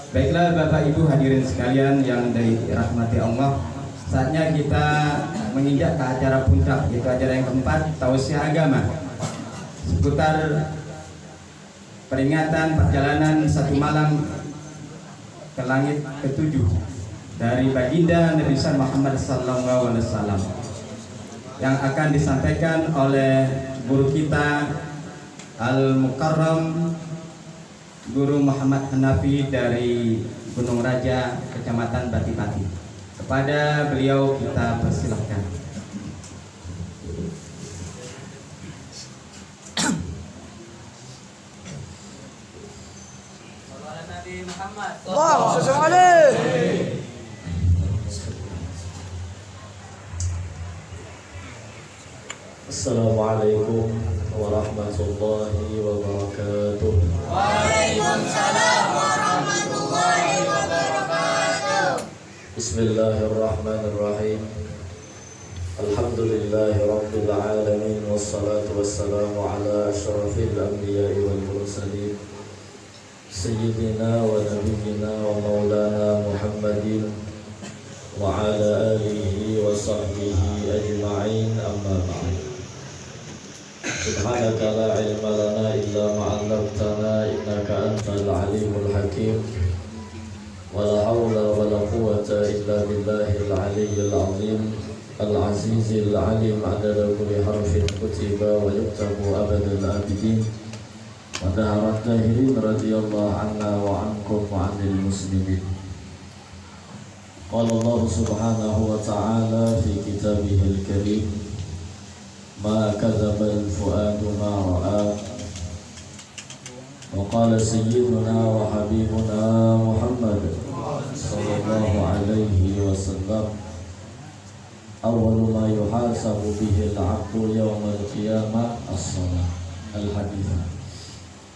Baiklah Bapak Ibu hadirin sekalian yang dirahmati Allah, saatnya kita menginjak ke acara puncak, yaitu acara yang keempat, tausiah agama seputar peringatan perjalanan satu malam ke langit ketujuh dari baginda Nabi Muhammad SAW yang akan disampaikan oleh guru kita Al-Mukarram Guru Muhammad Hanafi dari Gunung Raja, Kecamatan Batipati. Kepada beliau kita persilahkan. Nabi Muhammad. Wow, sesuai. Assalamualaikum warahmatullahi wabarakatuh. Waalaikumsalam warahmatullahi wabarakatuh. Bismillahirrahmanirrahim. Alhamdulillahi rabbil alamin, wassalatu wassalamu ala asyrafil anbiya'i wal mursalin sayyidina wa nabiyyina wa maulana Muhammadin wa ala alihi wa sahbihi ajma'in, amma ba'd. Subhanaka la ilma lana illa ma 'allamtana innaka antal alimul hakim. Wala hawla wala quwwata illa billahil aliyyil azim al-azizil alim adada kulli harfin kutiba wa yuktabu abadal abidin wa daharat dahirin radiyallahu anna wa ankum wa anil muslimin. Qala Allah subhanahu wa ta'ala fi kitabihil karim, ma kadzabal fuadu ma ra'a. Wa qala sayyiduna wa habibuna Muhammad sallallahu alaihi wasallam, awwalu ma yuhasabu bihi al-'abdu yawmal qiyamah as-shalah. Al-hadits.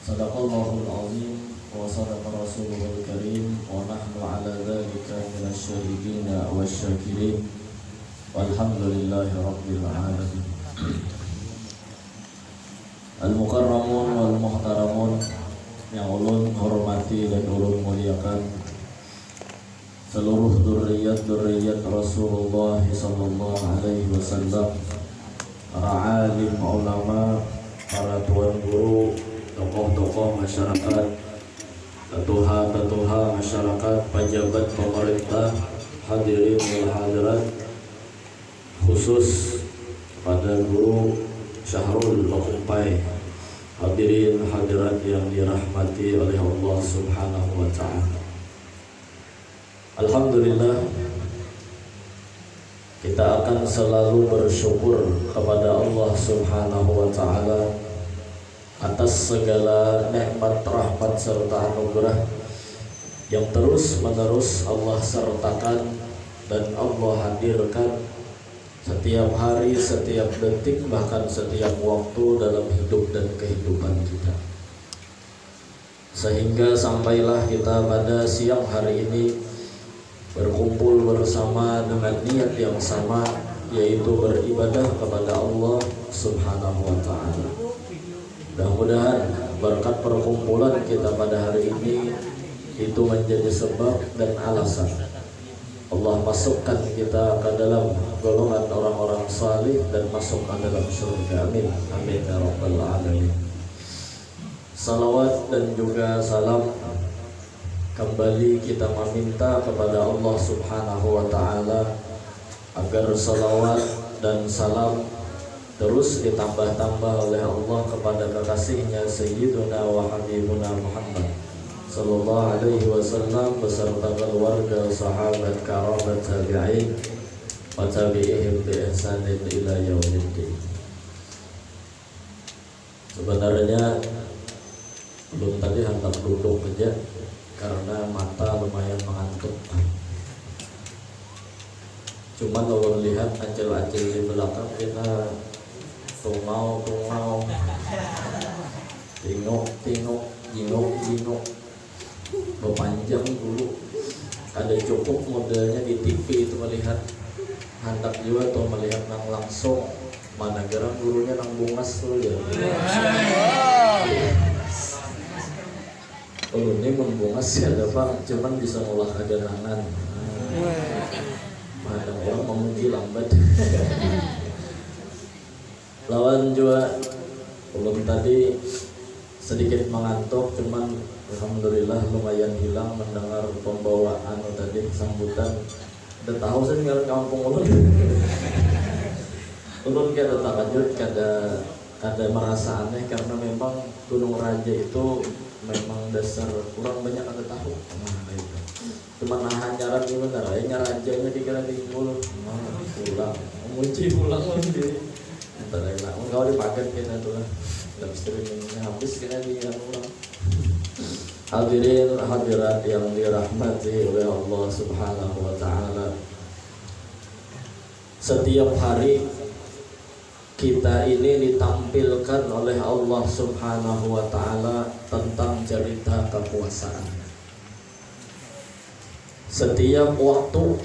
Sadaqallahul azim wa sadaqa rasuluhul karim wa nahnu ala dzalika minasyahidin wasyakirin walhamdulillahi rabbil alamin. Al-mukarramun wal muhtaramun, yang ulun hormati dan ulun muliakan, seluruh dzurriyyat Rasulullah sallallahu alaihi wasallam, para alim ulama, para tuan guru, tokoh-tokoh masyarakat, tetuha masyarakat, pejabat pemerintah, hadirin wal hadirat, khusus pada guru Syahrul Lukumpai, hadirin hadirat yang dirahmati oleh Allah Subhanahu wa ta'ala. Alhamdulillah, kita akan selalu bersyukur kepada Allah Subhanahu wa ta'ala atas segala nikmat, rahmat serta anugerah yang terus menerus Allah sertakan dan Allah hadirkan setiap hari, setiap detik, bahkan setiap waktu dalam hidup dan kehidupan kita, sehingga sampailah kita pada siang hari ini berkumpul bersama dengan niat yang sama, yaitu beribadah kepada Allah Subhanahu wa ta'ala. Mudah-mudahan berkat perkumpulan kita pada hari ini itu menjadi sebab dan alasan Allah masukkan kita ke dalam golongan orang-orang salih dan masuk ke dalam surga. Amin. Amin ya rabbal alamin. Salawat dan juga salam kembali kita meminta kepada Allah Subhanahu wa ta'ala agar salawat dan salam terus ditambah-tambah oleh Allah kepada kekasihnya Sayyiduna wa Habibuna Muhammad sallallahu alaihi wasallam beserta keluarga, sahabat, kerabat, tabi'in wa tabi'ihim bi ihsanin ila yaumiddin. Sebenarnya belum tadi hendak duduk aja karena mata lumayan mengantuk. Cuman kalau lihat acil-acil di belakang kita tungau, tengok, jingok, berpanjang dulu. Ada cukup modelnya di TV itu melihat, handak juga tuh melihat nang langsung. Mana gerang gurunya nang bungas tuh ya. ulun ini membungas ya ada bang, cuman bisa olahraga nangan. Ada orang memuji lambat. Lawan juga ulun tadi sedikit mengantuk, cuman alhamdulillah lumayan hilang mendengar pembawaan tadi sambutan. Udah tahu saya tinggal kampung ulun. Ulun kada takajud, kada merasa aneh karena memang Gunung Raja itu memang dasar kurang banyak kada tahu. Nah itu. Cuma nahan nyaran gimana raya rajanya dikira timbul. Pulang, mengunci pulang lagi. Entar enak, kalau dipakai kita tuh lah. Dalam streamingnya habis kena di ulang. Hadirin hadirat yang dirahmati oleh Allah Subhanahu wa taala. Setiap hari kita ini ditampilkan oleh Allah Subhanahu wa taala tentang cerita kekuasaan. Setiap waktu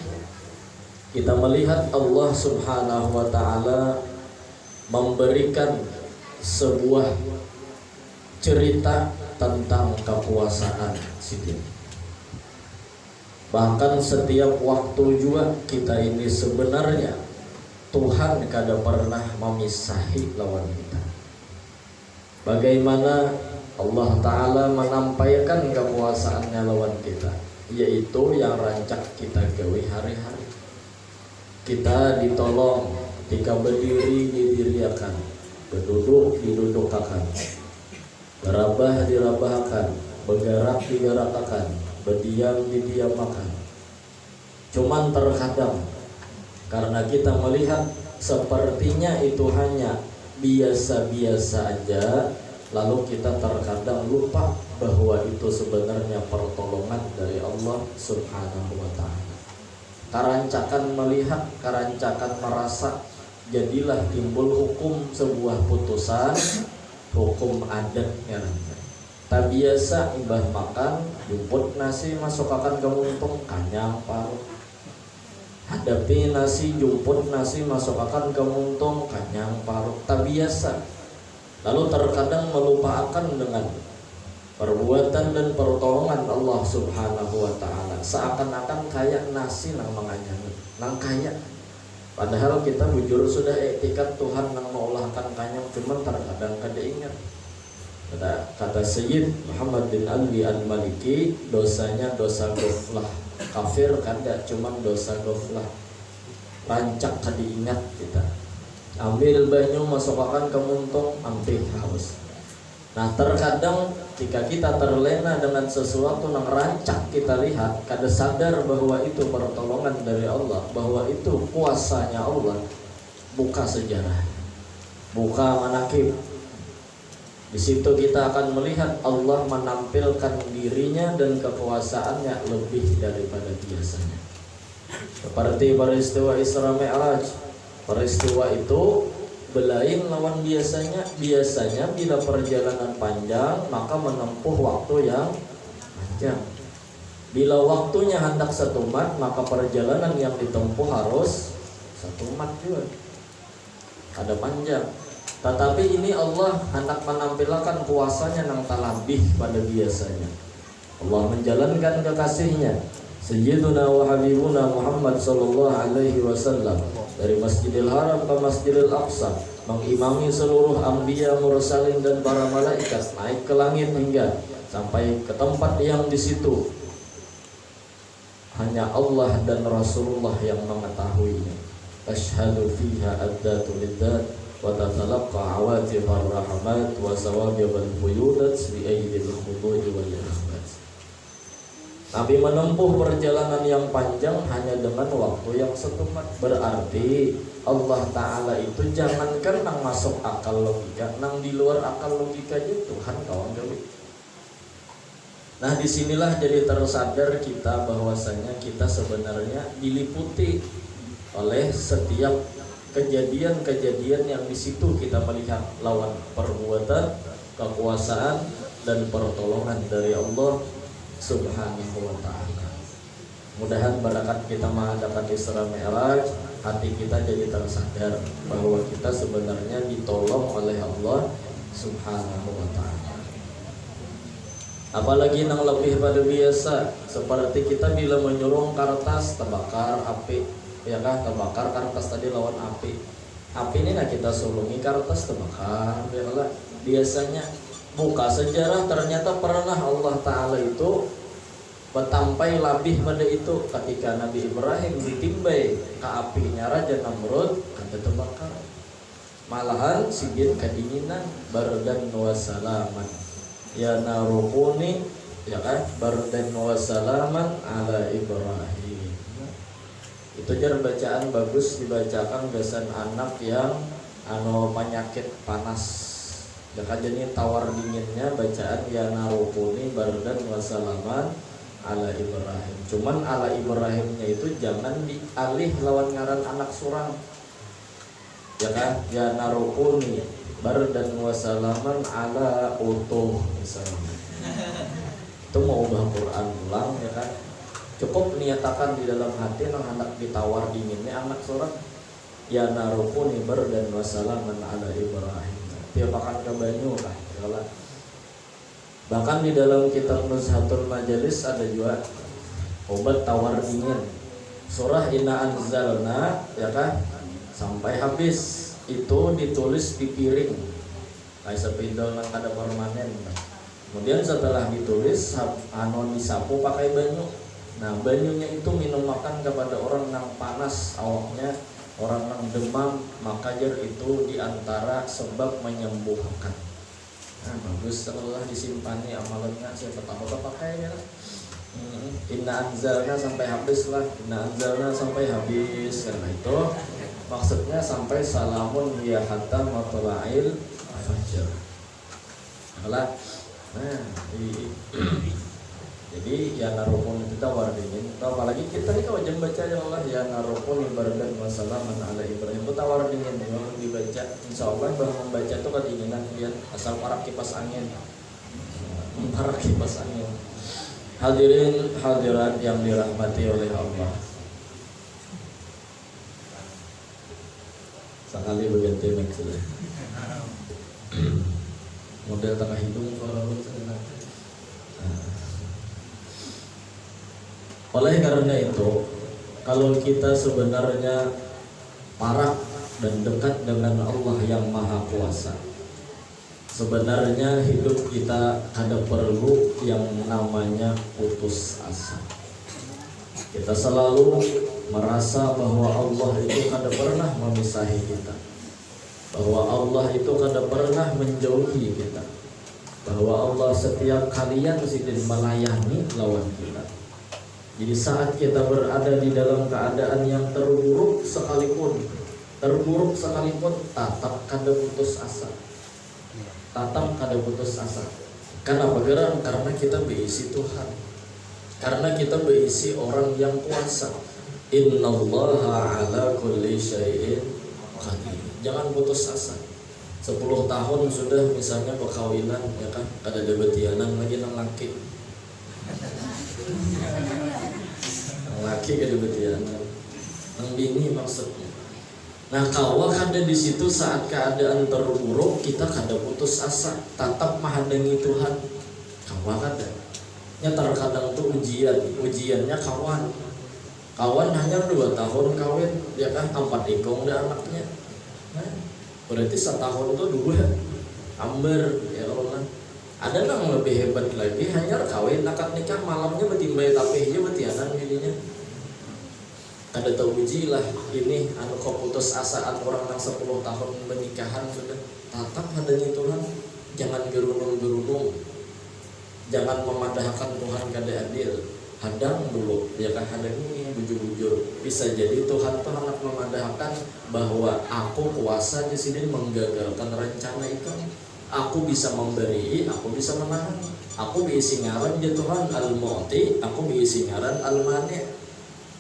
kita melihat Allah Subhanahu wa taala memberikan sebuah cerita tentang kekuasaan Siti. Bahkan setiap waktu juga kita ini sebenarnya Tuhan kada pernah memisahi lawan kita. Bagaimana Allah Ta'ala menampaikan kekuasaannya lawan kita, yaitu yang rancak kita gawe hari-hari. Kita ditolong ketika berdiri didiriakan, berduduk didudukkan, berabah dirabahkan, bergerak digerakkan, berdiam didiamakan. Cuman terkadang karena kita melihat sepertinya itu hanya biasa-biasa aja, lalu kita terkadang lupa bahwa itu sebenarnya pertolongan dari Allah Subhanahu wa ta'ala. Karancakan melihat, karancakan merasa, jadilah timbul hukum sebuah putusan, hukum adat ya. Tak biasa imbah makan, jemput nasi masukkan ke muntung, kanyang paruh. Hadapi nasi, jemput nasi masukkan ke muntung, kanyang paruh. Tak biasa. Lalu terkadang melupakan dengan perbuatan dan pertolongan Allah Subhanahu wa ta'ala. Seakan-akan kayak nasi nang menganyang, nang kaya. Padahal kita bujur sudah etikat Tuhan nang mengolahkan kanyang, cuman terkadang kada ingat. Kata Sayyid Muhammad bin Ali al-Maliki, dosanya dosa ghaflah. Kafir kada, cuman dosa ghaflah. Rancak kada ingat kita. Ambil banyu masukkan ke muntung, ambil haus. Nah terkadang jika kita terlena dengan sesuatu yang rancak kita lihat, kada sadar bahwa itu pertolongan dari Allah, bahwa itu kuasanya Allah. Buka sejarah, buka manakib. Di situ kita akan melihat Allah menampilkan dirinya dan kekuasaannya lebih daripada biasanya. Seperti peristiwa Isra Mi'raj. Peristiwa itu belain lawan biasanya. Biasanya bila perjalanan panjang maka menempuh waktu yang panjang. Bila waktunya hendak 1 mat, maka perjalanan yang ditempuh harus 1 mat juga. Ada panjang. Tetapi ini Allah hendak menampilkan kuasanya yang tak lebih pada biasanya. Allah menjalankan kekasihnya Sayyiduna wa Habibuna Muhammad sallallahu alaihi wasallam dari Masjidil Haram ke Masjidil Aqsa, mengimami seluruh anbiya, mursalin dan para malaikat naik ke langit hingga sampai ke tempat yang di situ hanya Allah dan Rasulullah yang mengetahuinya. Asyhadu fiha ad-datu lid-dat wa tatalaqqa awatifar rahmat wa sawabiyal buyudat bi aydil khudu'i wal rahmat. Nabi menempuh perjalanan yang panjang hanya dengan waktu yang 1 mat. Berarti Allah Ta'ala itu jangankan nang masuk akal logika, nang di luar akal logikanya Tuhan kawan gawe. Nah disinilah jadi tersadar kita bahwasanya kita sebenarnya diliputi oleh setiap kejadian-kejadian yang di situ kita melihat lawan perbuatan, kekuasaan dan pertolongan dari Allah Subhanahu wa ta'ala. Mudahan barakat kita mengadakan Isra Mi'raj, hati kita jadi tersadar bahwa kita sebenarnya ditolong oleh Allah Subhanahu wa ta'ala. Apalagi nang lebih pada biasa, seperti kita bila menyuruh kertas terbakar api, ya kan, terbakar kertas tadi lawan api. Api ini nak kita sulungi kertas terbakar, ya kan. Biasanya buka sejarah ternyata pernah Allah Ta'ala itu betampai labih pada itu ketika Nabi Ibrahim ditimbai ke apinya Raja Namrud kan terbakar. Malahan sigit kedinginan bardan wa salaman ya narukuni, ya kan, bardan wa salaman ala Ibrahim. Itu jar bacaan bagus dibacakan besan anak yang penyakit panas. Ya kan, jadi tawar dinginnya bacaan ya narukuni bardan wa salaman ala Ibrahim. Cuman ala Ibrahimnya itu jangan dialih lawan ngaran anak surang. Ya kan, ya narukuni bardan wa salaman ala utuh misalnya. Itu mau ubah Quran ulang, ya kan. Cukup niatakan di dalam hati nang hendak ditawar dinginnya anak surang. Ya narukuni bardan wa salaman ala Ibrahim. Tiap akan ke banyu lah, ya. Bahkan di dalam kitab Nuzhatul Majalis ada juga obat tawar dingin. Surah Inna Anzalna, ya kan, sampai habis itu ditulis di piring kayak sepindel yang ada permanen. Kemudian setelah ditulis disapu pakai banyu. Nah banyunya itu minum makan kepada orang yang panas awaknya, orang yang demam, maka jar itu diantara sebab menyembuhkan. Nah bagus setelah disimpani amalannya, siapa tahu apa pakai ya. Inna anzalna sampai habis lah, inna anzalna sampai habis. Karena itu maksudnya sampai salamun ya hatta matla'il fajr. Nah, jadi ya narupun itu tawar dingin. Apalagi kita ini kalau jam baca ya Allah ya narupun bardan wa salaman ala Ibrahim, itu tawar dingin memang dibaca. Insyaallah baru membaca itu kedinginan ya, asal parak kipas angin. Parak kipas angin. Hadirin hadirat yang dirahmati oleh Allah. Sekali berganti mic sudah. Model tengah hidung suara lu sana. Oleh karena itu, kalau kita sebenarnya parah dan dekat dengan Allah yang Maha Kuasa, sebenarnya hidup kita ada perlu yang namanya putus asa. Kita selalu merasa bahwa Allah itu kada pernah memisahi kita, bahwa Allah itu kada pernah menjauhi kita, bahwa Allah setiap kalian mesti melayani lawan kita. Jadi saat kita berada di dalam keadaan yang terburuk sekalipun, tetap kada putus asa. Tetap kada putus asa. Kenapa? Karena kita berisi Tuhan. Karena kita berisi orang yang kuasa. Innallaha ala kulli syai'in qadir. Jangan putus asa. 10 tahun sudah misalnya perkawinan, ya kan, kada ada betianan lagi nang laki. Nang laki kada betianan. Nang bini maksudnya. Nah, kalau kada di situ saat keadaan terburuk, kita kada putus asa, tetap menghadangi Tuhan. Kawa kada. Ya terkadang tuh ujiannya kawan hanya 2 tahun kawin, ya kan, 4 ikong dah anaknya. Nah, berarti 1 tahun tuh 2 amber, ya Allah. Ada yang lebih hebat lagi, hanya kawin akad nikah malamnya betimbai tapihnya betianan jadinya. Ada tahu uji lah ini kau putus asaan orang yang 10 tahun pernikahan sudah. Tatap hadanya Tuhan, jangan gerunung-gerunung, jangan memadahkan Tuhan kada adil. Hadang dulu, ya kan, hadang ini bujur-bujur. Bisa jadi Tuhan tuh hendak memadahkan bahwa aku kuasa di sini menggagalkan rencana itu. Aku bisa memberi, aku bisa menahan. Aku diisi ngaran ya Tuhan al-mu'ti, aku diisi ngaran al-mani'.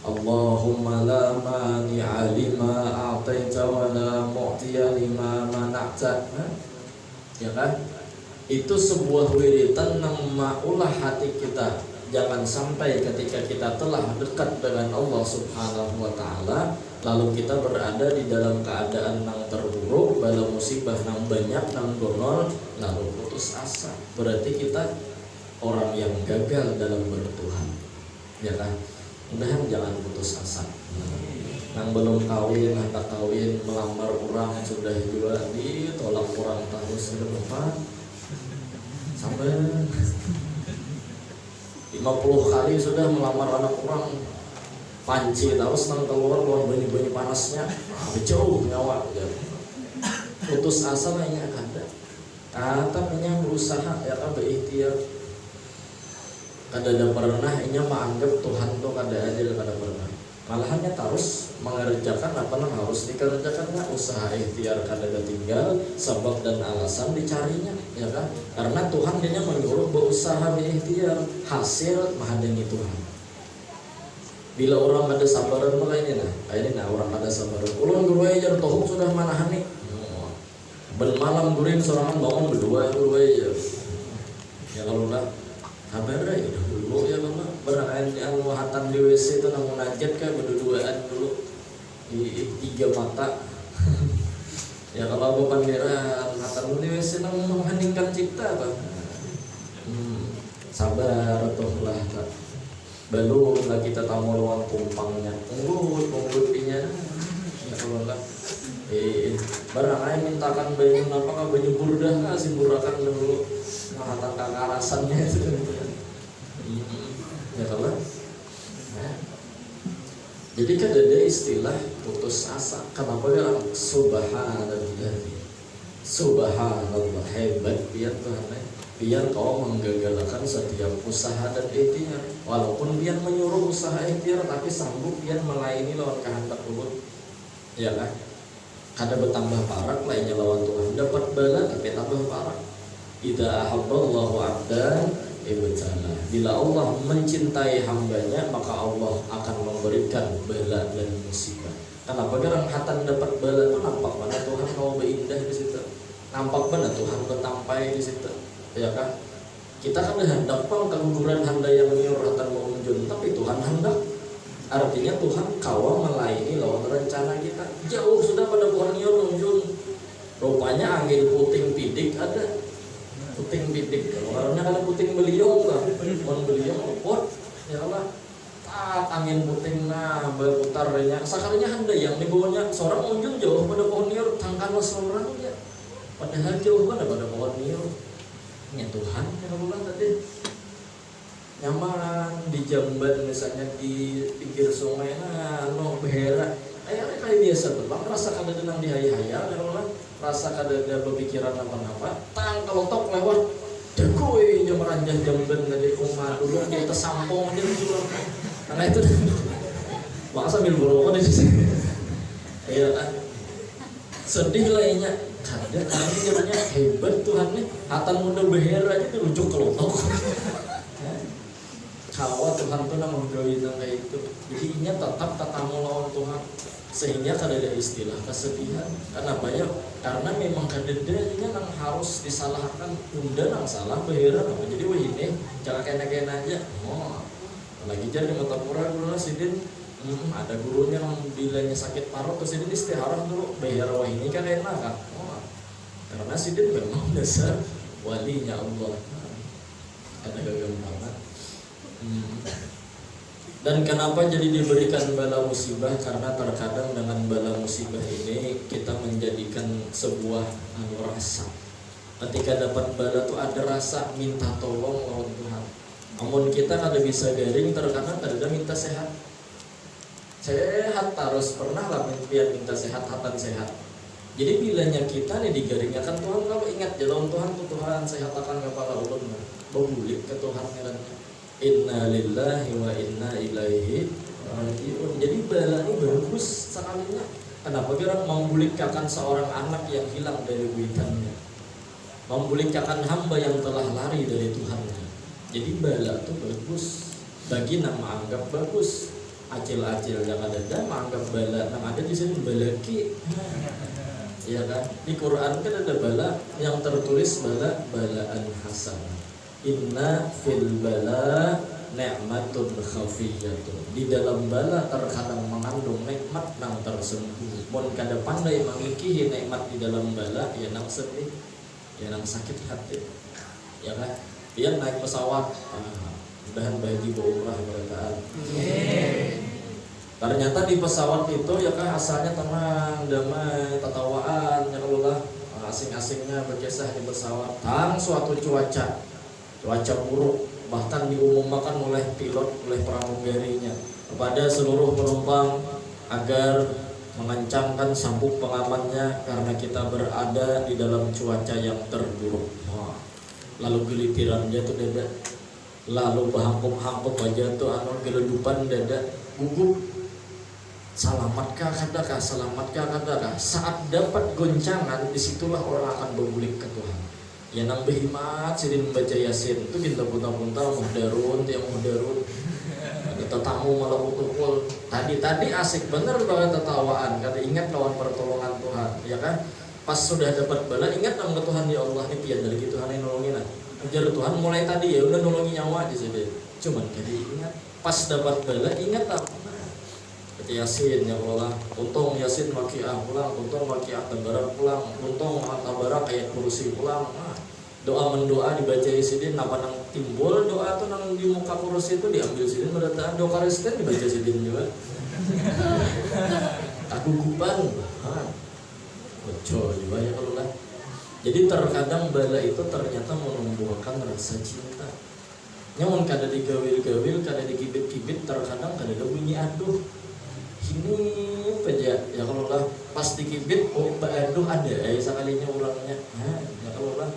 Allahumma la mani'a lima a'taita wa la mu'tiya lima mana'ta. Ya kan? Itu sebuah wiritan yang maulah hati kita. Jangan sampai ketika kita telah dekat dengan Allah Subhanahu wa ta'ala, lalu kita berada di dalam keadaan yang terburuk, bala musibah yang banyak, yang donol, lalu putus asa. Berarti kita orang yang gagal dalam bertuhan, ya kan? Mudahan jangan putus asa. Yang belum kawin, tak kawin, melamar orang sudah juga ditolak orang terus ke depan. Sampai 50 kali sudah melamar anak orang, panci terus nang keluar banyak panasnya, jauh nyawa. Ya. Putus asa lainnya ada. Katanya berusaha ya kan berikhtiar. Kada pernah inya menganggap Tuhan tuh kada adil, kada pernah. Malahannya terus mengerjakan apa yang harus dikerjakan, nggak usaha ikhtiar kada tinggal sebab dan alasan dicarinya, ya kan? Karena Tuhan dia menyuruh berusaha berikhtiar, hasil menghadiri Tuhan. Bila orang ada sabaran mulainya ini orang ada sabaran. Ulun guru aja tohuk sudah manahani. Ben malam guring sorangan bangun berdua aja. Ya kalau lah kabar ya udah dulu ya kan berangkat yang wahatan di WC itu namun najat kan berduaan dulu di 3 mata. Ya kalau bapak merah hatan di WC namun mengheningkan cipta apa? Sabar atau lah tak. Belum lah kita tamu ruang kumpangnya. Unggut pinya. Ya kalau lah. Barangkali mintakan baju apakah baju burdah nggak simburakan dulu mahatan kakarasannya itu ya kalau jadi kan ada istilah putus asa. Kenapa dia subhanallah hebat biar Tuhan biar kau menggagalkan setiap usaha dan ikhtiar walaupun dia menyuruh usaha ikhtiar tapi sanggup dia melayani lawan kehendak Allah, ya kan? Kada bertambah parah lainnya lawan Tuhan dapat bala tapi tambah parah. Idza ahabballahu 'abdan ibtala. Bila Allah mencintai hambanya maka Allah akan memberikan bala dan musibah. Kenapa garang hatan dapat bala itu nampak mana Tuhan mau berindah di situ. Nampak mana Tuhan bertampai di situ. Ya kan? Kita kan hendak pang keguguran handa yang nyuruh hatan mau menjun tapi Tuhan hendak. Artinya Tuhan kawal melayani lawan rencana kita. Jauh sudah pada Borneo nunjun. Rupanya angin puting pidik ada. Puting pidik. Karena kalau puting beliau lah. Pohon beliau lepot. Ya Allah. Angin puting berputarnya. Sakalinya handa yang dibawanya seorang unjun jauh pada Borneo. Tangkan seorang ya. Padahal jauh pada Borneo. Ya Tuhan ya Allah tadi. Nyaman di jamban misalnya di pinggir sungai behera kayak biasa berbang rasa kada denang di hayal kalau rasa kada ada berpikiran apa-apa kalau tok lewat dekui yang meranjah jamban dari rumah dulu dia tersampung dia jual karena itu maka sambil berokok di sini ya kan sedih lainnya kada kami namanya hebat Tuhan nih hatan muda behera aja tuh rujuk ke lotok. Kalau Tuhan tuh menggawi kayak itu, jadi ini tetap tatamu lawan Tuhan, sehingga kada ada istilah kesedihan. Kenapa ya? Karena memang kadedenya nang harus disalahkan, bunda nang salah behera, jadi wah ini jangan kena aja. Oh, lagi jadi mata pura dulu sidin, ada gurunya nang bilangnya sakit parut, terus sidin istiharah dulu behera wah ini kan enak kan? Oh, karena sidin memang dasar walinya Allah, ada gagampangan. Dan kenapa jadi diberikan bala musibah? Karena terkadang dengan bala musibah ini kita menjadikan sebuah rasa. Ketika dapat bala tuh ada rasa minta tolong lawan Tuhan. Namun kita kada bisa garing terkadang kada minta sehat. Sehat terus pernah lah minta sehat hatan sehat. Jadi bilanya kita nih digaringnya kan Tuhan kalau ingat jalan Tuhan tuh Tuhan sehatkan kepala ulun. Bebulik ke Tuhan nilainya. Inna lillahi wa inna ilaihi raji'un. Jadi bala ini bagus sekalinya. Kenapa orang membulikkan seorang anak yang hilang dari witannya, membulikkan hamba yang telah lari dari Tuhannya. Jadi bala itu bagus. Bagi nama anggap bagus. Acil-acil yang ada dan menganggap bala yang ada di sini balaki. Ya kan? Di Quran kan ada bala yang tertulis balaan hasanah. Inna fil bala ni'matun khafiyatun. Di dalam bala terkadang mengandung nikmat nang tersembunyi. Mun kada pandai mengikihi nikmat di dalam bala ya nang sedih, ya nang sakit hati. Ya kan? Dia naik pesawat, mudahan bagi umrah berataan. Ternyata di pesawat itu ya kan asalnya tenang, damai, tatawaan, ya Allah, asing-asingnya berkisah di pesawat. Tang suatu cuaca buruk, bahkan diumumkan oleh pilot, oleh pramugarinya kepada seluruh penumpang agar mengencangkan sabuk pengamannya karena kita berada di dalam cuaca yang terburuk. Lalu gelitirannya tuh dada, lalu berhangkup-hangkup aja tuh geledupan dada, gugup. Salamatkah katakan, saat dapat goncangan, disitulah orang akan bergulik ke Tuhan. Ya nang behimat sidin membaca Yasin itu kita punta-punta muhdarun, tiang muhdarun. Kita tamu malah utukul. Tadi asik bener banget tertawaan, kata ingat lawan pertolongan Tuhan, ya kan? Pas sudah dapat bala, ingat nama Tuhan, ya Allah ini pian dari Tuhan yang nolongin. Ujar Tuhan mulai tadi ya udah nolongin nyawa aja sih. Cuman jadi ingat pas dapat bala, ingat apa? Yasin, ya Allah, untung Yasin waqiah pulang, untung waqiah tabarak pulang, untung tabarak ayat kursi pulang. Doa mendoa dibaca Sidin, napa nang timbul doa tuh nang di muka kursi itu diambil Sidin, berarti doa Kristen dibaca Sidin juga. Aku gupan, bocor juga ya kalau lah. Jadi terkadang bala itu ternyata menumbuhkan rasa cinta. Nyamun kada digawil-gawil, kada dikibit-kibit, terkadang kada ada bunyi aduh. Ini aja ya kalau lah pas dikibit aduh ada sekalinya orangnya ya kalau lah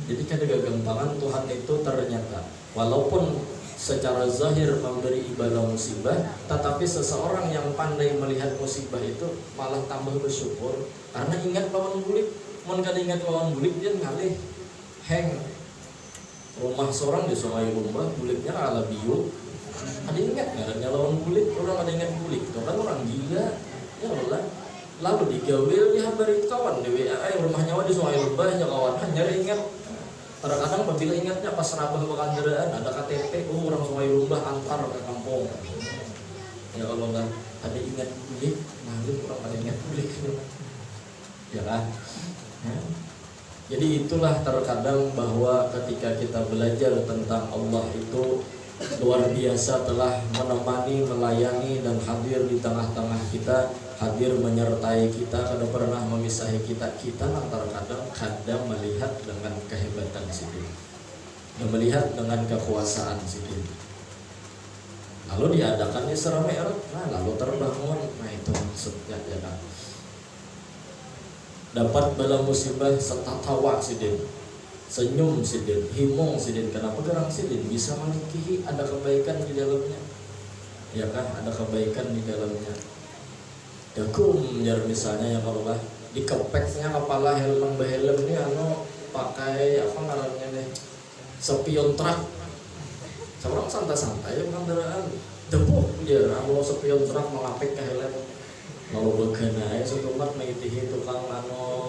jadi kan kegampangan Tuhan itu ternyata walaupun secara zahir memberi ibadah musibah, tetapi seseorang yang pandai melihat musibah itu malah tambah bersyukur karena ingat lawan bulik. Mun kada ingat lawan bulik dia ngalih heng rumah seorang di Sungai Rumah buliknya ala biu. Ada ingat nggak lawan bulik, orang ada ingat bulik, itu kan orang gila, ya Allah. Lalu digawil dihabari kawan di WA, rumahnya di Sungai Lembah, ya kawan, nyari ingat. Kadang-kadang apabila ingatnya pas rabah kendaraan ada KTP, orang Sungai Lembah antar ke kampung. Ya Allah kan, ada ingat bulik, malu orang ada ingat bulik, ya kan? Ya. Jadi itulah terkadang bahwa ketika kita belajar tentang Allah itu luar biasa telah menemani, melayani dan hadir di tengah-tengah kita, hadir menyertai kita, kada pernah memisahi kita. Kita antara kadang melihat dengan kehebatan Sidin, dan melihat dengan kekuasaan Sidin. Lalu diadakan Isra Mi'raj, lalu terbangun, itu maksudnya ya kan. Dapat bala musibah serta tawa Sidin. Senyum Sidin, himong Sidin. Kenapa gerang Sidin bisa memiliki ada kebaikan di dalamnya, ya kan? Ada kebaikan di dalamnya. Jagung misalnya ya kalau lah dikepeknya kepala helm ini pakai apa namanya nih spion truk. Seorang santai-santai ya kendaraan debuk ya, kalau spion truk mengapik ke helm. Mau begana ya setumat mengitihi tukang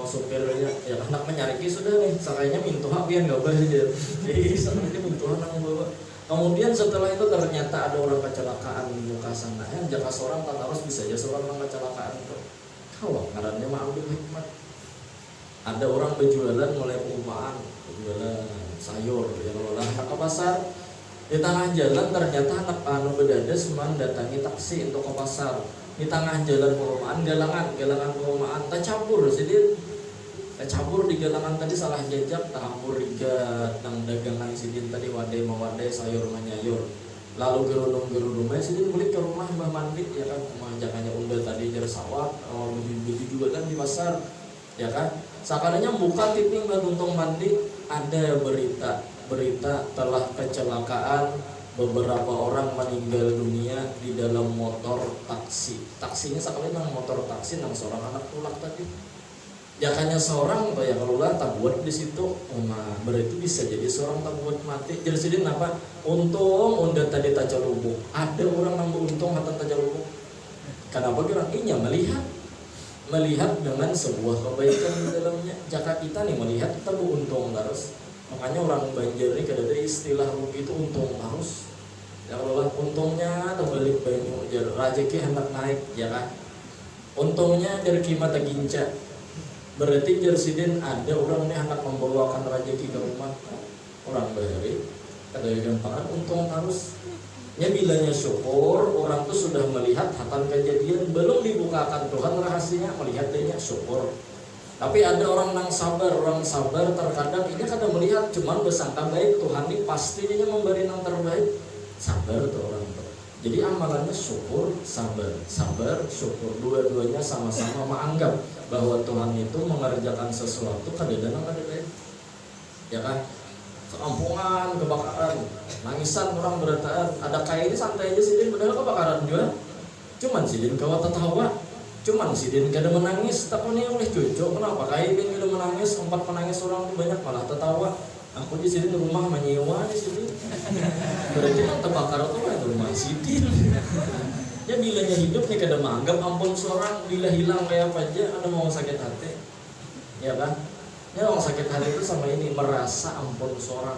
supirnya ya anak menyariki sudah nih sakainya mintuha biar nggak boleh aja jadi sakainya mintuha nang bawa. Kemudian setelah itu ternyata ada orang kecelakaan di muka sana ya jaka seorang tak harus bisa aja seorang nang kecelakaan itu kalau ngarannya mah ambil hikmat. Ada orang berjualan mulai perumahan berjualan sayur ya kalau lah ke pasar di tengah jalan ternyata anak bedadas datangi taksi untuk ke pasar. Di tengah jalan perumahan galangan perumahan tercampur Sidin, tercampur di galangan tadi salah jejak tercampur riga nang dagangan Sidin tadi wadai mawadai sayur manyayur lalu gerudung Sidin balik ke rumah Mbah Mandit ya kan rumah jakannya unda tadi jar sawah baju juga kan di pasar ya kan sakananya buka tiping Mbah Tuntung Mandit ada berita telah kecelakaan. Beberapa orang meninggal dunia di dalam motor taksi. Taksinya sekali nang motor taksi nang seorang anak tulak tadi. Jakanya seorang ya kalau lah tak buat di situ, berarti bisa jadi seorang tak buat mati. Jadi sedih apa? Untung unda tadi tak lubuk. Ada orang yang beruntung atau tak lubuk. Kenapa kira inya melihat dengan sebuah kebaikan di dalamnya. Jaka kita nih melihat kita beruntung harus. Makanya orang Banjar ini kada ada istilah rugi itu untung harus. Ya kalau untungnya terbalik banyak jar rezeki hendak naik ya kan. Untungnya dari kimata ginca. Berarti jar Sidin ada orang ini hendak membawakan rezeki ke rumah. orang bahari kada gampangan untung harus nya bilanya syukur orang tuh sudah melihat hatan kejadian belum dibukakan Tuhan rahasianya melihat dia syukur. Tapi ada orang yang sabar terkadang ini kada melihat cuman bersangka baik Tuhan ini pastinya memberi yang terbaik. Sabar tuh orang tuh. Jadi amalannya syukur, sabar, syukur. Dua-duanya sama-sama menganggap bahwa Tuhan itu mengerjakan sesuatu kadang-kadang kada baik. Ya kan? Kekampungan, kebakaran, nangisan orang berataan. Ada kayak ini santai aja sidin padahal kebakaran juga. Cuman sidin kawa tertawa. Cuman sidin kada menangis, tapi ini oleh cucu. Kenapa kayak ini kada menangis? 4 penangis orang tuh banyak malah tertawa. Aku di sini rumah menyewa di sini. Berarti kan terbakar tuh ada rumah sidin. Ya bilanya hidup nih kada menganggap ampun seorang bila hilang kayak apa aja ada mau sakit hati. Ya kan? Ya orang sakit hati itu sama ini merasa ampun seorang.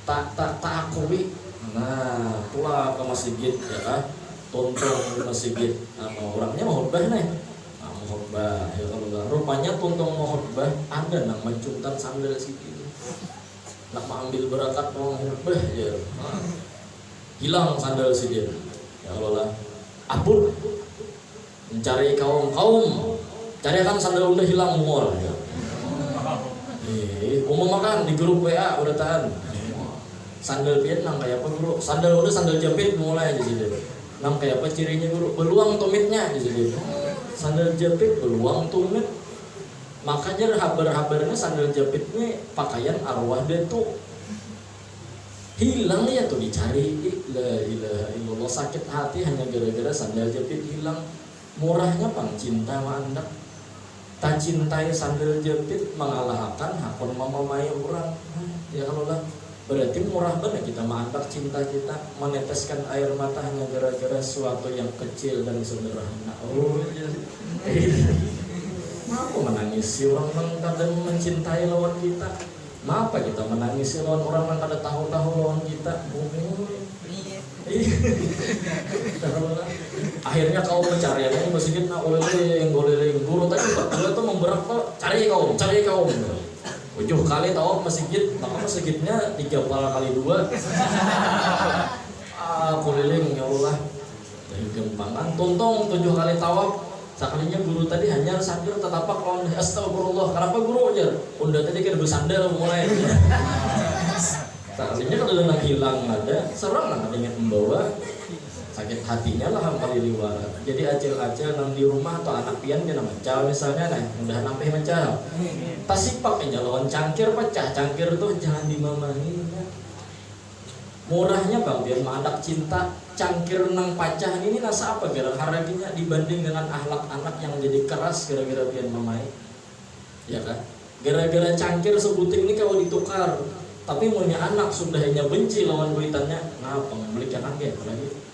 Tak akui. Nah, pulang ke masjid ya kan? Tontong di masjid. Orangnya mau khotbah nih. Mau khotbah ya kalau rupanya tontong mau khotbah ada nang mencungtan sandal situ. Nak ambil berangkat mau khotbah ya. Hilang sandal situ. Ya Allah. Ampun. Mencari kaum. Cari kan sandal udah hilang mual ya. Umum makan di grup WA udah tahan. Sandal pian nang kayak apa guru? Sandal jepit mulai aja sih. Nang kayak apa cirinya guru? Beluang tumitnya aja sih. Sandal jepit beluang tumit. Makanya habar-habarnya sandal jepitnya pakaian arwah dia tuh hilang ya tuh dicari. La ilaha illallah sakit hati hanya gara-gara sandal jepit hilang. Murahnya pang cinta sama Anda. Tak cintai sandal jepit mengalahkan hakon mamamai orang. Ya kalau lah berarti murah banget kita mantap cinta kita meneteskan air mata hanya gara-gara sesuatu yang kecil dan sederhana. Oh kenapa menangisi orang yang kadang mencintai lawan kita? Kenapa kita menangisi lawan orang yang kadang tahu-tahu lawan kita? Akhirnya kau mencari yang masjid nak oleh guru tadi dia tuh memberak cari kaum ujung kali tahu masjid maka masjidnya 3 kali 2 keliling ya Allah dari gempangan tontong 7 kali tawaf sekalinya guru tadi hanya sandal tetapak lawan astagfirullah kenapa guru aja udah tadi kira bersandal mulai sekalinya kalau hilang ada serang ada yang membawa sakit hatinya lah hampir liwat. Jadi acil-acil nang di rumah atau anak pian dia mencal misalnya nih, udah sampai mencal. Tasipak aja lawan cangkir pecah, cangkir tuh jangan dimamahi. Murahnya bang biar madak cinta, cangkir nang pecah ini rasa apa gara harganya dibanding dengan akhlak anak yang jadi keras gara-gara pian mamahi. Ya kan? Gara-gara cangkir sebuting ini kalau ditukar, tapi punya anak sudah hanya benci lawan duitannya, ngapa beli cangkir lagi?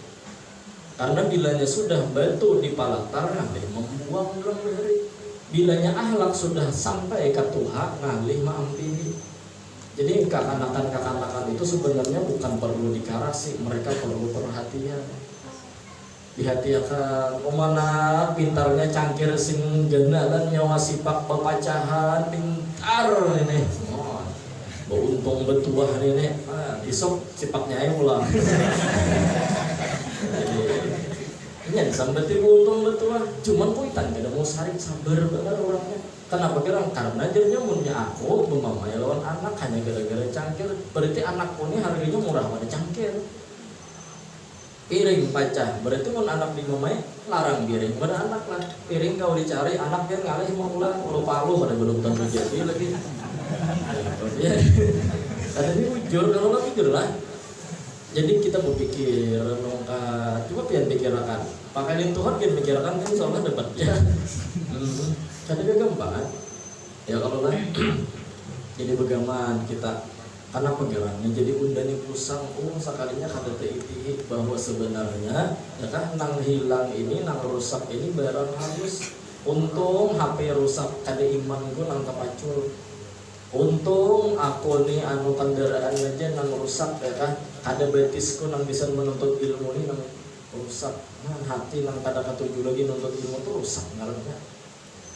Karena bilanya sudah batu di palatar ngalih membuang dalam hari. Bilanya akhlak sudah sampai ke Tuhan ngalih maampini. Jadi kakanakan itu sebenarnya bukan perlu dikarasi, mereka perlu perhatian. Dihatiakan, mana pintarnya cangkir sing genalan nyawa sipak pepacahan pintar ini. Oh, beruntung betuah ini. Isok sipaknya aja ulang. Jadi sampai tiba untung betul cuman kuitan kada mau sarik sabar banget orangnya. Kenapa kira? Karena jadinya punya aku memamai lawan anak hanya gara-gara cangkir. Berarti anakku ini harganya murah pada cangkir. Piring pecah, berarti pun anak dimamai larang piring pada anak lah. Piring kau dicari anak dia ngalih mau ulang lupa lu pada belum tentu jadi lagi. Ya, ada ini ujur kalau lagi jujur lah. Jadi kita berpikir, coba pian pikirkan. Pakain Tuhan pian pikirkan kan insya Allah dapatnya. Kadang gampang kan? Ya kalau lah. Jadi bagaimana kita karena pegerannya jadi undani pusang sekalinya kada teiti bahwa sebenarnya ya kan nang hilang ini nang rusak ini barang halus. Untung HP rusak kada iman gue nang kepacul. Untung aku nih anu kendaraan aja nang rusak ya kan ada betisku nang bisa menuntut ilmu ini nang rusak nah hati nang kada ketuju lagi nuntut ilmu tuh rusak ngarannya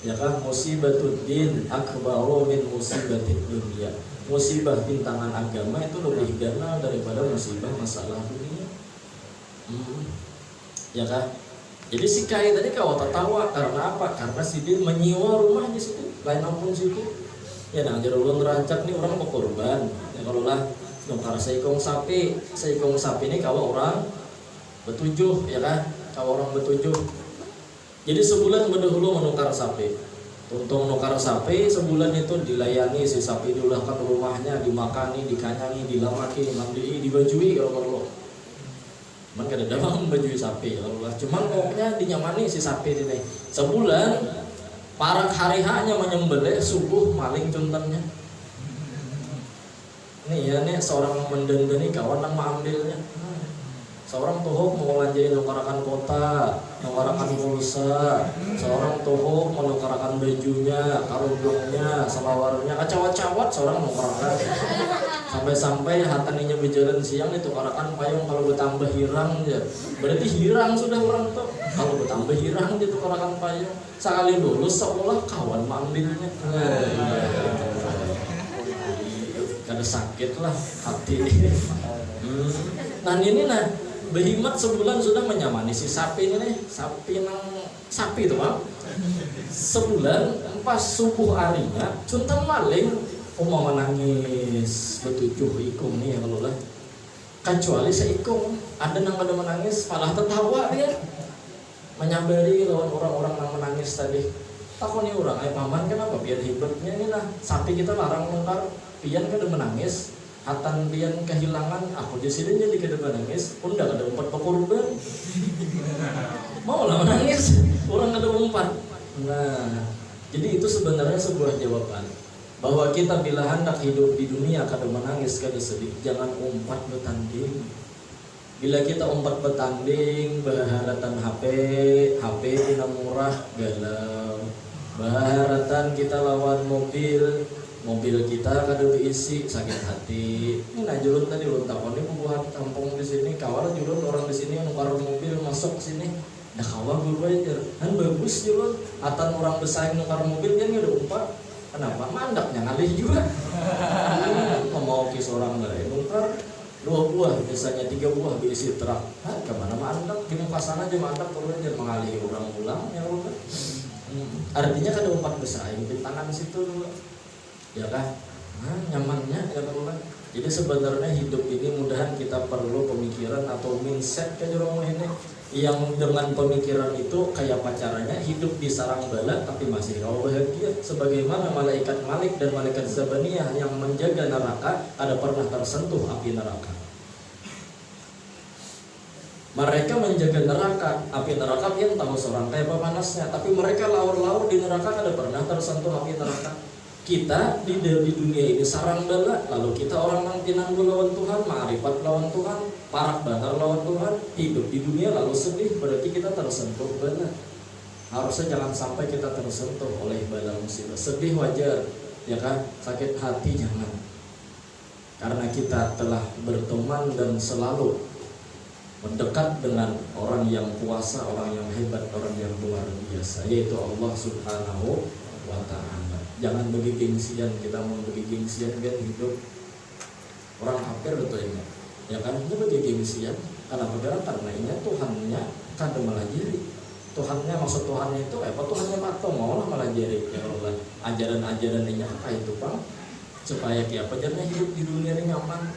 ya kan musibatud din akbaru min musibatid dunya musibah bintangan agama itu lebih ganas daripada musibah masalah dunia. Ya kan? Jadi si Kai tadi kau tertawa karena apa? Karena si dia menyewa rumah di situ, lain ampun situ. Ya nah jadi ulun rancak nih orang mau korban. Ya kalau lah nukar seikong sapi ini kalau orang betujuh, ya kan? Kalau orang betujuh. Jadi sebulan berdahulu menukar sapi. Untung nukar sapi sebulan itu dilayani si sapi diulahkan rumahnya, dimakani, dikanyangi, dilamaki, mandi, dibajui kalau perlu. Cuman kada damang baju sapi Allah. Cuman pokoknya dinyamani si sapi ini. Sebulan parak hari hanya menyembelih subuh maling cuntannya. Nih ya nih seorang mendendani kawan yang mengambilnya. Seorang tuhuk mau lanjain nukarakan kota, nukarakan pulsa. Seorang tuhuk mau nukarakan bajunya, karudungnya, selawarnya, kacawat-cawat seorang nukarakan. Sampai-sampai hataninya berjalan siang ditukarakan payung kalau bertambah hirang aja. Berarti hirang sudah orang tuh. Kalau bertambah hirang ditukarakan payung. Sekali dulu seolah kawan mengambilnya. Kada sakit lah hati. Nah ini nah Behimat sebulan sudah menyamani si sapi ini nih, sapi itu bang. Sebulan pas subuh harinya, cuntan maling, mau menangis betujuh ikung nih ya kalau lah. Kecuali seikung, ada yang pada menangis malah tertawa dia, menyabari lawan orang-orang yang menangis tadi. Takut nih orang, paman kenapa biar hebatnya ini nah sapi kita larang nungkar, pian kada menangis. Hatan pian kehilangan, aku di sini jadi kada menangis, pun dah ada umpat pekorban. Mau lah menangis, orang kada umpat. Nah, jadi itu sebenarnya sebuah jawaban bahwa kita bila hendak hidup di dunia kada menangis, kada sedih, jangan umpat bertanding. Bila kita umpat bertanding, berharatan HP tina murah galau. Berharatan kita lawan mobil kita kada diisi sakit hati. Ini nah julun tadi ulun takon ini pembuat kampung di sini kawal julun orang di sini nukar mobil masuk sini. Dah kawal berbayar. Kan bagus julun. Atan orang bersaing nukar mobil kan udah umpat. Kenapa? Mandaknya ngalih juga. Mau kis orang lain nukar 2 buah biasanya 3 buah diisi truk. Kemana mandak di muka sana aja mandak turun aja mengalih orang ulang ya udah. Artinya kada umpat bersaing di tangan situ dulu. Ya kan, nyamannya ya kan. Jadi sebenarnya hidup ini mudahan kita perlu pemikiran atau mindset ke jorong ini yang dengan pemikiran itu kayak pacarannya hidup di sarang bala tapi masih kau bahagia sebagaimana malaikat Malik dan malaikat Zabaniyah yang menjaga neraka ada pernah tersentuh api neraka. Mereka menjaga neraka, api neraka yang tahu seorang kayak apa panasnya, tapi mereka laur-laur di neraka ada pernah tersentuh api neraka. Kita di dunia ini sarang bala, lalu kita orang yang tinanggu lawan Tuhan, ma'rifat lawan Tuhan, parak bakar lawan Tuhan, hidup di dunia lalu sedih, berarti kita tersentuh bala. Harusnya jangan sampai kita tersentuh oleh bala musibah. Sedih wajar, ya kan? Sakit hati jangan. Karena kita telah berteman dan selalu mendekat dengan orang yang puasa, orang yang hebat, orang yang luar biasa, yaitu Allah Subhanahu wa Ta'ala. Jangan bagi gengsian, kita mau bagi gengsian kan hidup orang kafir betul ini, ya kan? Ini bagi gengsian, kenapa? Karena ini Tuhannya kan melajari. Tuhannya maksud Tuhannya itu apa? Tuhannya patung mau lah melajari ya Allah. Ajaran-ajaran ini apa itu bang? Supaya kita jangan hidup di dunia ini nyaman.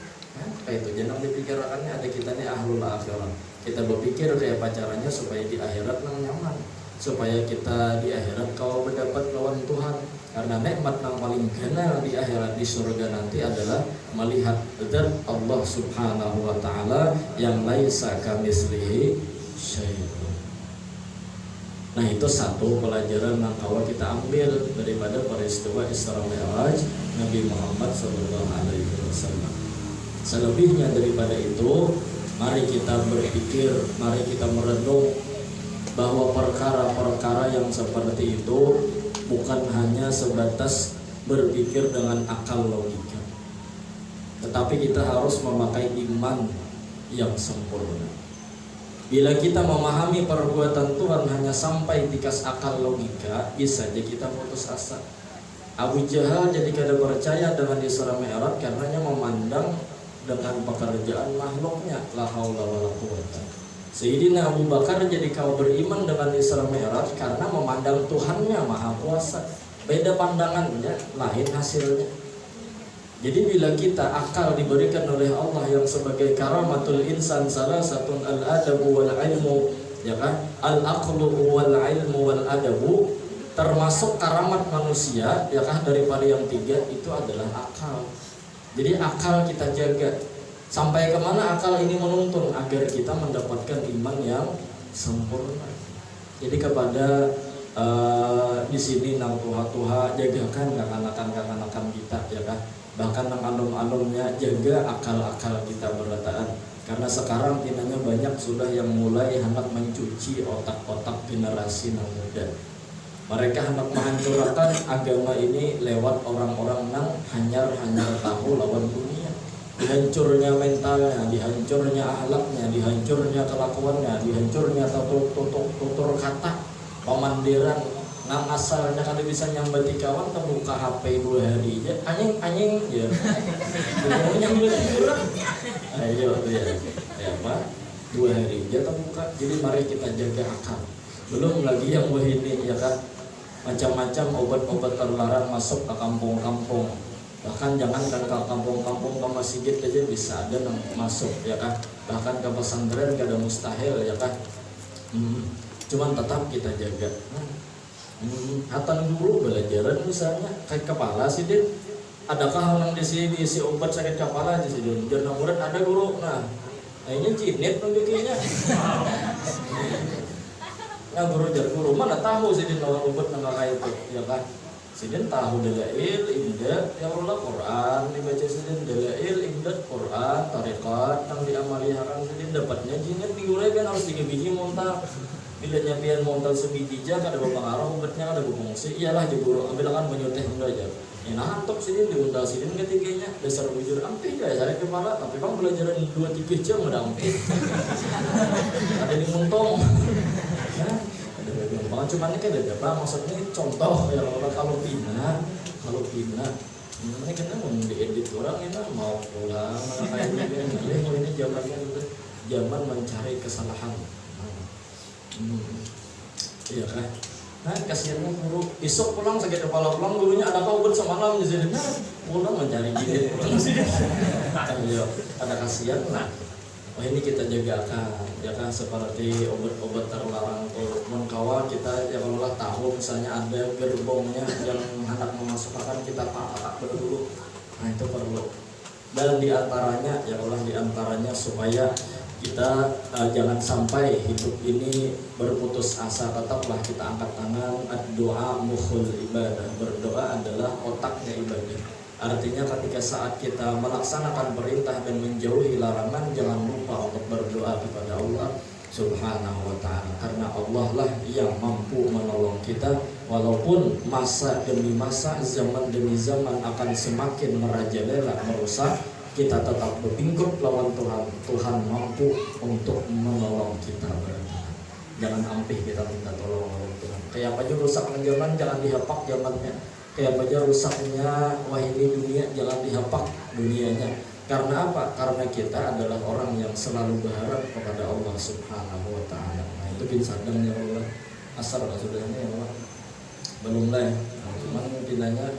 Kayak itu jangan dipikirkannya ada kita nih ahlul akhirat. Kita berpikir kayak pacarannya supaya di akhirat nyaman, supaya kita di akhirat kau mendapat lawan Tuhan. Karena nikmat yang paling gana di akhirat di surga nanti adalah melihat zat Allah Subhanahu wa Ta'ala yang laisa kamitslihi syai'un. Nah itu satu pelajaran yang awal kita ambil daripada peristiwa Isra Mi'raj Nabi Muhammad SAW. Selebihnya daripada itu, mari kita berpikir, mari kita merenung bahwa perkara-perkara yang seperti itu bukan hanya sebatas berpikir dengan akal logika, tetapi kita harus memakai iman yang sempurna. Bila kita memahami perbuatan Tuhan hanya sampai tikas akal logika, bisa saja kita putus asa. Abu Jahal jadi kada percaya dengan Isra Mi'raj karenanya memandang dengan pekerjaan makhluknya, la haula wala quwwata. Sayyidina Abu Bakar jadi kau beriman dengan Isra Mi'raj karena memandang Tuhannya Maha Kuasa. Beda pandangannya, lain hasilnya. Jadi bila kita akal diberikan oleh Allah yang sebagai karamatul insan salah satu al-adabu wal ilmu, ya kan? Al-aqlu wal ilmu wal adabu, termasuk karamat manusia, ya kan, daripada yang tiga itu adalah akal. Jadi akal kita jaga. Sampai kemana akal ini menuntun agar kita mendapatkan iman yang sempurna. Jadi kepada di sini nang tuha jagakan kekanakan kita, ya kan. Bahkan nang alum-alumnya jaga akal-akal kita berataan. Karena sekarang tinanya banyak sudah yang mulai hendak mencuci otak-otak generasi nang muda. Mereka hendak menghancurkan agama ini lewat orang-orang nang hanyar tahu lawan dunia. Dihancurnya mentalnya, dihancurnya akhlaknya, dihancurnya kelakuannya, dihancurnya tutur kata, pemandiran nang asalnya kada bisa nyambati kawan terbuka HP 2 hari aja anjing ya. Mau nyambut kurang. Ayo tuh ya. Ya apa? 2 hari aja terbuka. Jadi mari kita jaga akal. Belum lagi yang ini, ya kan, macam-macam obat-obat terlarang masuk ke kampung-kampung. Bahkan jangankan ke kampung-kampung, ke masjid aja bisa ada yang masuk, ya kan. Bahkan ke pesantren gak ada mustahil, ya kan. Cuman tetap kita jaga. Hatan dulu belajaran misalnya kayak kepala sih Din. Adakah orang di sini diisi obat sakit kepala aja sih Din? Jangan murid ada guru. Nah, kayaknya jinet tunjukinya. Nah guru mana tahu sih Din lawan obat nggak kayak itu, ya kan? Sidin tahu dalail imdad yang Allah Quran dibaca sidin dalail imdad Quran tariqat yang diamali haram sidin dapatnya jinet digulai kan harus 3 biji montal. Bila nyampian montal sebiji aja kada berpengaruh obatnya kada berfungsi. Iyalah je guru bilangan menyutih belajar. Nah antok sidin diundal sidin ketiganya dasar bujur ampih ya saya kepala tapi bang belajaran 2-3 jam udah ampih. Ada di muntong. Cuman ini kan ada bang, maksudnya contoh ya kalau pina ini kan mau diedit orang ini mau pulang kayak ini zamannya itu zaman mencari kesalahan. Iya kan? Nah kasihannya guru besok pulang sakit kepala pulang gurunya ada obat semalam jadi pulang mencari gini ayo ada kasihan lah. Oh ini kita jagakan, ya kan, seperti obat-obat terlarang tuh. Kawan kita ya kalau tahu misalnya ada gerbongnya yang hendak memasukkan kita pakai dulu. Nah itu perlu. Dan diantaranya ya Allah diantaranya supaya kita jangan sampai hidup ini berputus asa, tetaplah kita angkat tangan. Doa mukhul ibadah, berdoa adalah otaknya ibadah. Artinya ketika saat kita melaksanakan perintah dan menjauhi larangan, jangan lupa untuk berdoa kepada Allah Subhanahu wa ta'ala. Karena Allah lah yang mampu menolong kita. Walaupun masa demi masa, zaman demi zaman akan semakin merajalela, merusak, kita tetap berbingkut lawan Tuhan. Tuhan mampu untuk menolong kita. Jangan ampih kita minta tolong oleh Tuhan. Kayak apa aja rusak zaman, jangan dihapak zamannya. Kayak aja rusaknya wah ini dunia, jangan dihapak dunianya. Karena apa? Karena kita adalah orang yang selalu berharap kepada Allah Subhanahu wa ta'ala. Nah itu bin sadam ya Allah. Asal lah sudahnya ya Allah. Belum lah. Nah, cuman pinanya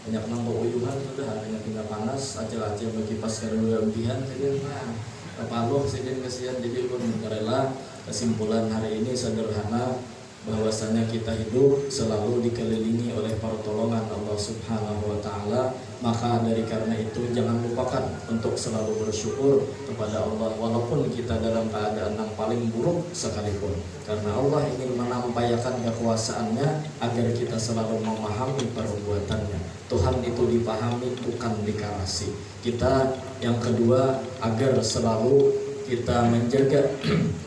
banyak nambah uyuhan sudah, hanya tinggal panas, acil-acil berkipas karena ujian jadi kepaloh sedih kesian. Jadi pun rela. Kesimpulan hari ini sederhana, bahwasanya kita hidup selalu dikelilingi oleh pertolongan Allah Subhanahu wa ta'ala. Maka dari karena itu jangan lupakan untuk selalu bersyukur kepada Allah walaupun kita dalam keadaan yang paling buruk sekalipun. Karena Allah ingin menampakkan kekuasaannya agar kita selalu memahami perbuatannya. Tuhan itu dipahami bukan dikarasi. Kita yang kedua agar selalu kita menjaga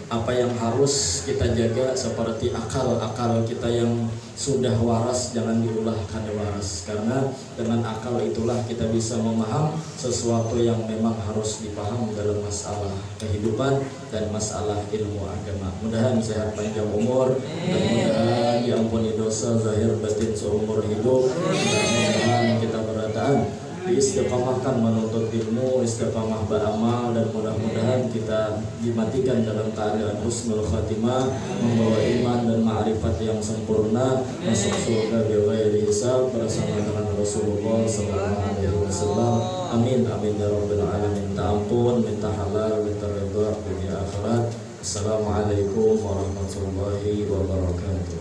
apa yang harus kita jaga, seperti akal kita yang sudah waras jangan diulah kada waras, karena dengan akal itulah kita bisa memaham sesuatu yang memang harus dipaham dalam masalah kehidupan dan masalah ilmu agama. Mudahan sehat panjang umur dan mudahan diampuni dosa zahir batin seumur hidup. Mudah-mudahan kita berataan diistiqamahkan menuntut ilmu, istiqamah beramal, dan mudah-mudahan kita dimatikan dalam keadaan husnul khatimah, membawa iman dan ma'rifat yang sempurna, masuk surga bighairi hisab bersama dengan Rasulullah SAW. Amin amin ya rabbal alamin. Minta ampun, minta halal, minta ridha dunia akhirat. Assalamualaikum warahmatullahi wabarakatuh.